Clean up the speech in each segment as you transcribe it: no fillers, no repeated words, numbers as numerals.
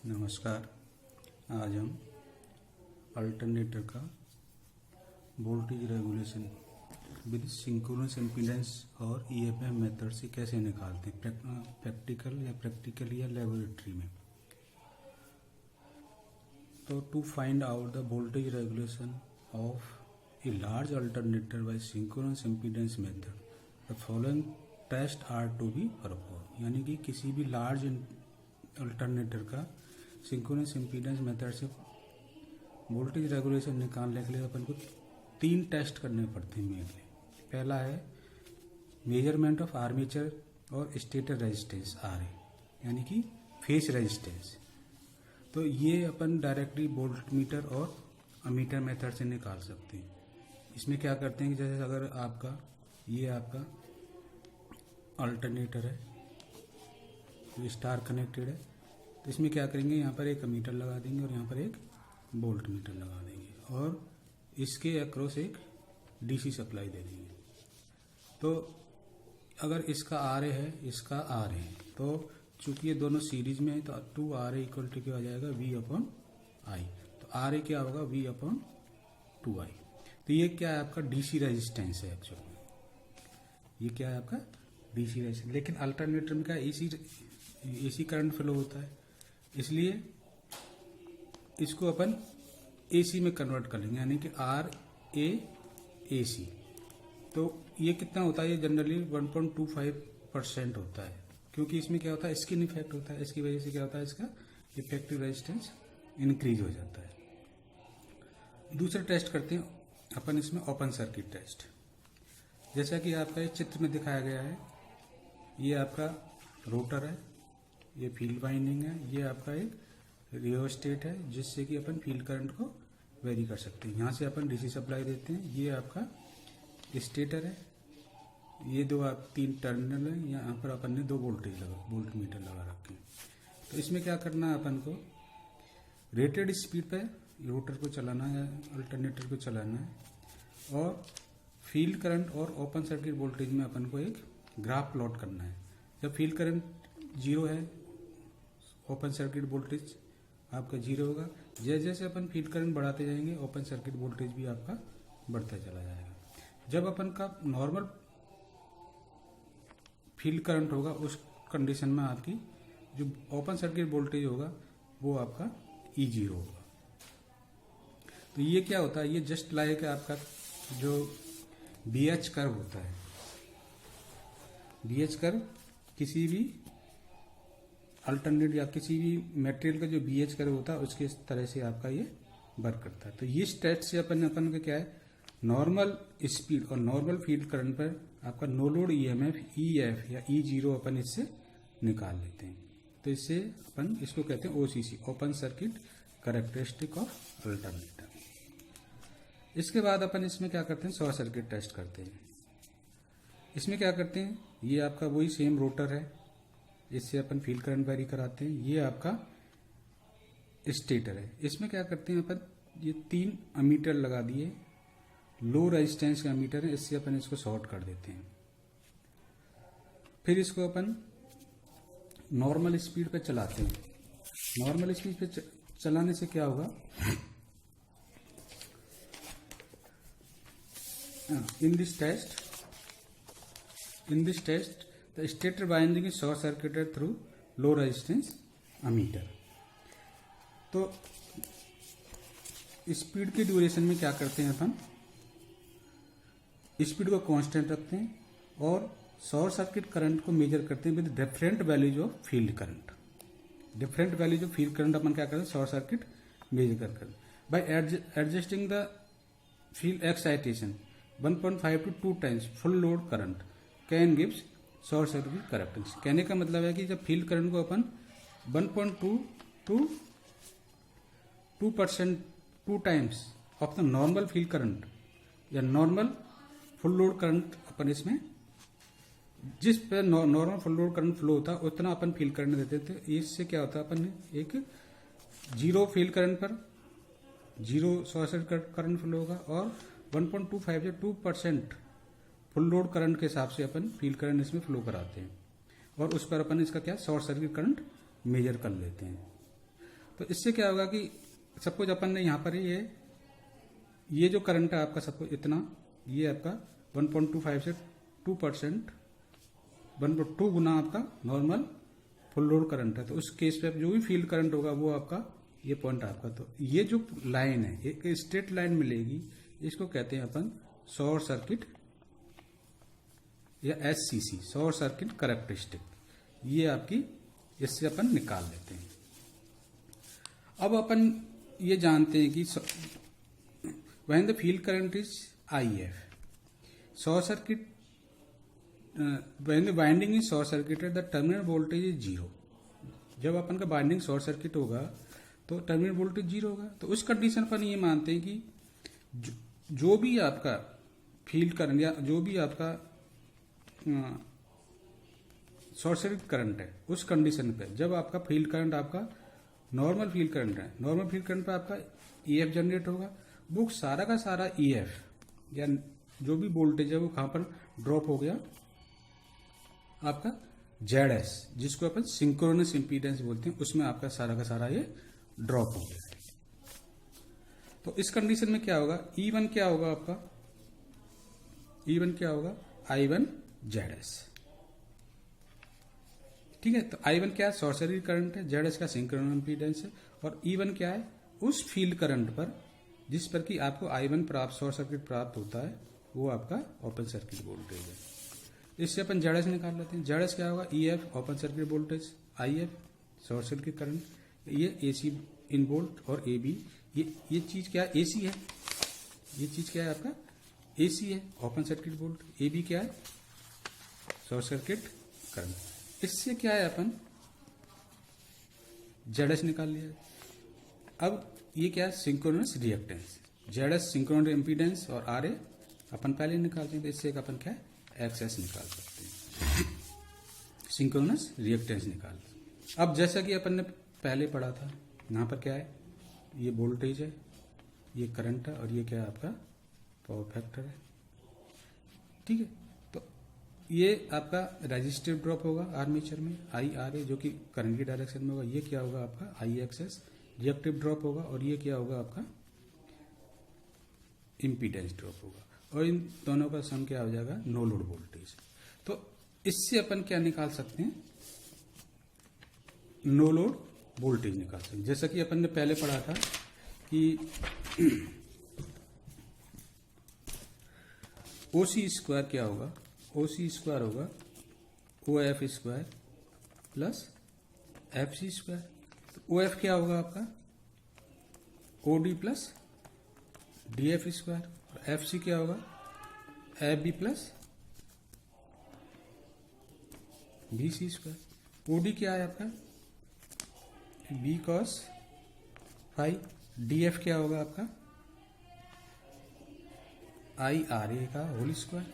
नमस्कार। आज हम अल्टरनेटर का voltage regulation with synchronous impedance और ईएफएम मेथड से कैसे निकालते हैं प्रैक्टिकल या लेबोरेटरी में। तो to find out the voltage regulation of a large alternator by synchronous impedance method the following test are to be perform. यानी कि किसी भी लार्ज अल्टरनेटर का सिंक्रोनस इम्पीडेंस मेथड से वोल्टेज रेगुलेशन निकालने के लिए अपन को 3 टेस्ट करने पड़ते हैं मेनली। पहला है मेजरमेंट ऑफ आर्मेचर और स्टेटर रेजिस्टेंस आरए, यानी कि फेस रेजिस्टेंस। तो ये अपन डायरेक्टली वोल्ट मीटर और अमीटर मेथड से निकाल सकते हैं। इसमें क्या करते हैं कि जैसे अगर आपका अल्टरनेटर है, ये स्टार कनेक्टेड है, तो इसमें क्या करेंगे, यहाँ पर एक अमीटर लगा देंगे और यहाँ पर एक वोल्ट मीटर लगा देंगे और इसके अक्रॉस एक डीसी सप्लाई दे देंगे। तो अगर इसका आरए है, इसका आर है, तो चूंकि ये दोनों सीरीज में है तो 2RA इक्वल टू क्या हो जाएगा V/I। तो आरए क्या होगा V/2I। तो ये क्या है, आपका डीसी रेजिस्टेंस है एक्चुअली। ये क्या है, आपका डीसी रेजिस्टेंस। लेकिन अल्टरनेटर में क्या एसी करंट फ्लो होता है, इसलिए इसको अपन एसी में कन्वर्ट कर लेंगे, यानी कि RAAC। तो ये कितना होता है, ये जनरली 1.25% होता है, क्योंकि इसमें क्या होता है, स्किन इफेक्ट होता है। इसकी वजह से क्या होता है, इसका इफेक्टिव रेजिस्टेंस इंक्रीज हो जाता है। दूसरा टेस्ट करते हैं अपन इसमें ओपन सर्किट टेस्ट। जैसा कि आपका इस चित्र में दिखाया गया है, ये आपका रोटर है, ये फील्ड वाइंडिंग है, ये आपका एक रियोस्टेट है जिससे कि अपन फील्ड करंट को वेरी कर सकते हैं। यहाँ से अपन डीसी सप्लाई देते हैं। ये आपका स्टेटर है, ये 3 टर्मिनल है, यहाँ पर अपन ने 2 वोल्ट मीटर लगा रखे हैं। तो इसमें क्या करना है, अपन को रेटेड स्पीड पे रोटर को चलाना है, अल्टरनेटर को चलाना है और फील्ड करंट और ओपन सर्किट वोल्टेज में अपन को एक ग्राफ प्लॉट करना है। जब फील्ड करंट 0 है, ओपन सर्किट वोल्टेज आपका 0 होगा। जैसे जैसे अपन फील्ड करंट बढ़ाते जाएंगे, ओपन सर्किट वोल्टेज भी आपका बढ़ता चला जाएगा। जब अपन का नॉर्मल फील्ड करंट होगा, उस कंडीशन में आपकी जो ओपन सर्किट वोल्टेज होगा वो आपका E0 होगा। तो ये क्या होता है, ये जस्ट लाइक आपका जो BH कर्व होता है। BH कर्व किसी भी अल्टरनेट या किसी भी मटेरियल का जो BH कर्व होता है उसके तरह से आपका ये वर्क करता है। तो ये टेस्ट से अपन का क्या है, नॉर्मल स्पीड और नॉर्मल फील्ड करंट पर आपका नो लोड EMF EF या E0 अपन इससे निकाल लेते हैं। तो इससे अपन इसको कहते हैं OCC, open circuit characteristic of alternator. इसके बाद अपन इसमें क्या करते हैं, शॉर्ट सर्किट टेस्ट करते हैं। इसमें क्या करते हैं, ये आपका वही सेम रोटर है, इससे अपन फील्ड करंट वेरी कराते हैं। ये आपका स्टेटर है, इसमें क्या करते हैं अपन, ये 3 अमीटर लगा दिए, लो रेजिस्टेंस का अमीटर है, इससे अपन इसको शॉर्ट कर देते हैं। फिर इसको अपन नॉर्मल स्पीड पे चलाते हैं। नॉर्मल स्पीड पे चलाने से क्या होगा, in this test the stator winding is short circuited through low resistance ammeter। तो स्पीड के ड्यूरेशन में क्या करते हैं अपन, स्पीड को कांस्टेंट रखते हैं और शॉर्ट सर्किट करंट को मेजर करते हैं with different values of field current. Different values of field current अपन क्या करते हैं, शॉर्ट सर्किट मेजर कर by adjusting the field excitation 1.5 to 2 times full load current can gives short circuit current. कहने का मतलब है कि जब फील्ड करंट को अपन 1.2 to 2 times of the normal field current या नॉर्मल फुल लोड करंट अपन इसमें जिस पे normal full load current flow होता है उतना अपन फील्ड करंट देते थे। इससे क्या होता है, अपन एक 0 फील्ड करंट पर 0 शॉर्ट सर्किट करंट फ्लो होगा और 1.25 से 2% फुल लोड करंट के हिसाब से अपन फील्ड करंट इसमें फ्लो कराते हैं और उस पर अपन इसका क्या शॉर्ट सर्किट करंट मेजर कर लेते हैं। तो इससे क्या होगा कि सपोज अपन ने यहाँ पर ये जो करंट है आपका, सपोज इतना, ये आपका 1.25 से 2%, 1.2 गुना आपका नॉर्मल फुल लोड करंट है। तो उस केस पे जो भी फील्ड करंट होगा वो आपका ये पॉइंट आपका, तो ये जो लाइन है एक स्ट्रेट लाइन मिलेगी, इसको कहते हैं अपन शॉर्ट सर्किट या एससीसी, शॉर्ट सर्किट कैरेक्टरिस्टिक। ये आपकी इससे अपन निकाल लेते हैं। अब अपन ये जानते हैं कि when the field current is IF, short circuit, when the winding is short circuited the terminal voltage is 0। जब अपन का वाइंडिंग शॉर्ट सर्किट होगा तो टर्मिनल वोल्टेज 0 होगा। तो उस कंडीशन पर ये मानते हैं कि जो भी आपका फील्ड करंट या जो भी आपका शॉर्ट सर्किट करंट है, उस कंडीशन पे जब आपका फील्ड करंट आपका नॉर्मल फील्ड करंट है, नॉर्मल फील्ड करंट पे आपका EF जनरेट होगा, वो सारा का सारा EF या जो भी वोल्टेज है वो कहां पर ड्रॉप हो गया आपका ZS, जिसको अपन सिंक्रोनस इंपीडेंस बोलते हैं, उसमें आपका सारा का सारा ये ड्रॉप हो गया। तो इस कंडीशन में क्या होगा, E1 क्या होगा आपका, E1 क्या होगा I1 ZS। ठीक है, तो I1 क्या है, शॉर्ट सर्किट करंट है, ZS का सिंक्रोनस इंपीडेंस है, और E1 क्या है, उस फील्ड करंट पर जिस पर कि आपको I1 प्राप्त, शॉर्ट सर्किट प्राप्त होता है, वो आपका ओपन सर्किट वोल्टेज है। इससे अपन ZS निकाल लेते हैं। ZS क्या होगा, EF open circuit voltage, IF short circuit current, ये AC इन वोल्ट, और AB ये चीज क्या है, AC है, ये चीज क्या है आपका AC है, ओपन सर्किट वोल्ट। AB क्या है, शॉर्ट सर्किट करंट। इससे क्या है, अपन ZS निकाल लिया। अब ये क्या है, synchronous reactance, ZS synchronous impedance और RA अपन पहले निकालते हैं, तो इससे अपन क्या है XS निकाल सकते हैं, सिंक्रोनस रिएक्टेंस निकाल। अब जैसा कि अपन ने पहले पढ़ा था, यहाँ पर क्या है, ये वोल्टेज है, ये करंट है, और ये क्या है आपका पावर फैक्टर है। ठीक है, तो ये आपका रेजिस्टिव ड्रॉप होगा आर्मेचर में IRA, जो कि करंट की डायरेक्शन में होगा। ये क्या होगा आपका IXS रिएक्टिव ड्रॉप होगा, और ये क्या होगा आपका इम्पीडेंस ड्रॉप होगा, और इन दोनों का सम क्या हो जाएगा, नो लोड वोल्टेज। तो इससे अपन क्या निकाल सकते हैं, नो लोड वोल्टेज निकाल सकते हैं। जैसा कि अपन ने पहले पढ़ा था कि OC स्क्वायर क्या होगा, OC स्क्वायर होगा OF square plus FC square. तो OF क्या होगा आपका OD प्लस DF स्क्वायर, और FC क्या होगा FB plus BC square. OD क्या है आपका B cos फाई, DF क्या होगा आपका IRA का होल स्क्वायर,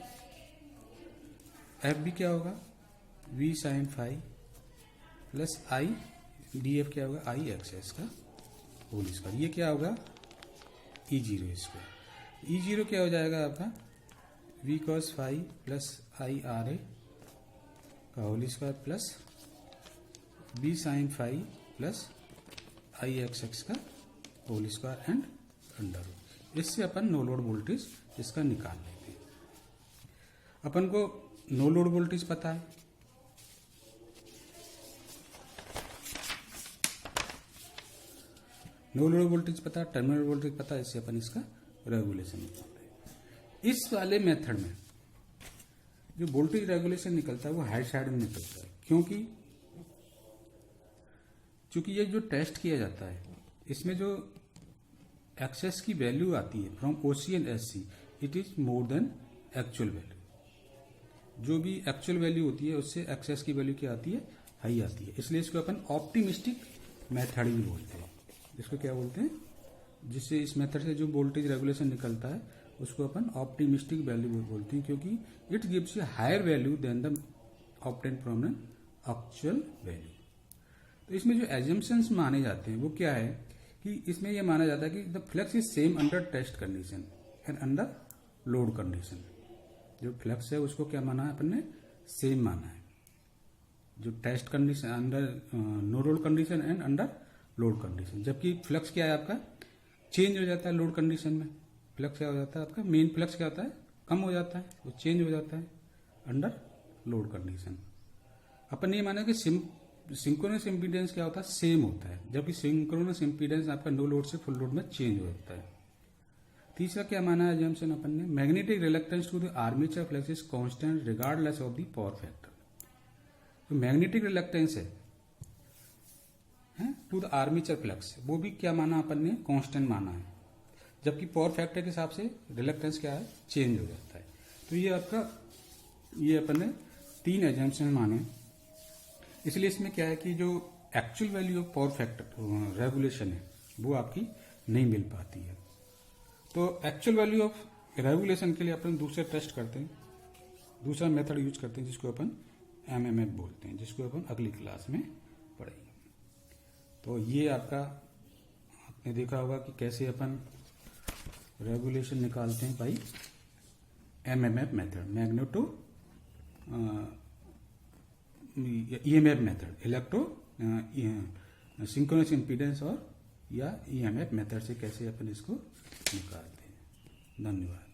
FB क्या होगा V sin phi plus DF क्या होगा IXS का होल स्क्वायर। ये क्या होगा E0 स्क्वायर। E0 क्या हो जाएगा आपका V cos phi plus IRA का whole square plus B sin phi plus IXX का whole square and under root. इससे अपन नो लोड वोल्टेज इसका निकाल लेते हैं। अपन को नो लोड वोल्टेज पता है, नो लोड वोल्टेज पता, टर्मिनल वोल्टेज पता, इससे अपन इसका रेगुलेशन निकालते हैं। इस वाले मेथड में जो वोल्टेज रेगुलेशन निकलता है वो हाई साइड में निकलता है, क्योंकि ये जो टेस्ट किया जाता है इसमें जो एक्सेस की वैल्यू आती है from OC and SC, it is more than actual value. जो भी एक्चुअल वैल्यू होती है उससे एक्सेस की वैल्यू क्या आती है, हाई आती है। इसलिए इसको अपन ऑप्टिमिस्टिक मेथड भी बोलते हैं। इसको क्या बोलते हैं, जिससे इस मेथड से जो वोल्टेज रेगुलेशन निकलता है उसको अपन ऑप्टिमिस्टिक वैल्यू बोलते हैं, क्योंकि it gives a higher value than the obtain from an actual value. तो इसमें जो एजम्पशंस माने जाते हैं वो क्या है कि इसमें यह माना जाता है कि the flux is same under test condition and under load condition. जो फ्लक्स है उसको क्या माना है अपन ने, सेम माना है। जो test condition under no load condition and under load condition. जबकि फ्लक्स क्या है आपका, चेंज हो जाता है लोड कंडीशन में। फ्लक्स क्या हो जाता है आपका, मेन फ्लक्स क्या होता है, कम हो जाता है, वो चेंज हो जाता है अंडर लोड कंडीशन। अपन ये माना कि सिंक्रोनस इम्पीडेंस क्या होता है, सेम होता है, जबकि सिंक्रोनस इम्पीडेंस आपका नो लोड से फुल लोड में चेंज हो जाता है। तीसरा क्या माना है जमसन अपन ने, magnetic reluctance to the armature flux is constant regardless of the power factor. तो मैग्नेटिक रिलक्टेंस है टू द आर्मेचर फ्लक्स, वो भी क्या माना अपन ने, कांस्टेंट माना है, जबकि पावर फैक्टर के हिसाब से रिलक्टेंस क्या है, चेंज हो जाता है। तो ये आपका, ये अपन ने 3 एजम्पशन माने, इसलिए इसमें क्या है कि जो actual value of power factor regulation है वो आपकी नहीं मिल पाती है। तो एक्चुअल वैल्यू ऑफ रेगुलेशन के लिए अपन दूसरे टेस्ट करते हैं, दूसरा मेथड यूज करते हैं जिसको अपन एमएमएफ बोलते हैं, जिसको अपन अगली क्लास में पढ़ेंगे। तो ये आपका आपने देखा होगा कि कैसे अपन रेगुलेशन निकालते हैं by MMF method, magneto EMF method, electro synchronous impedance और या ईएमएफ मेथड से कैसे अपन इसको निकालते हैं। धन्यवाद।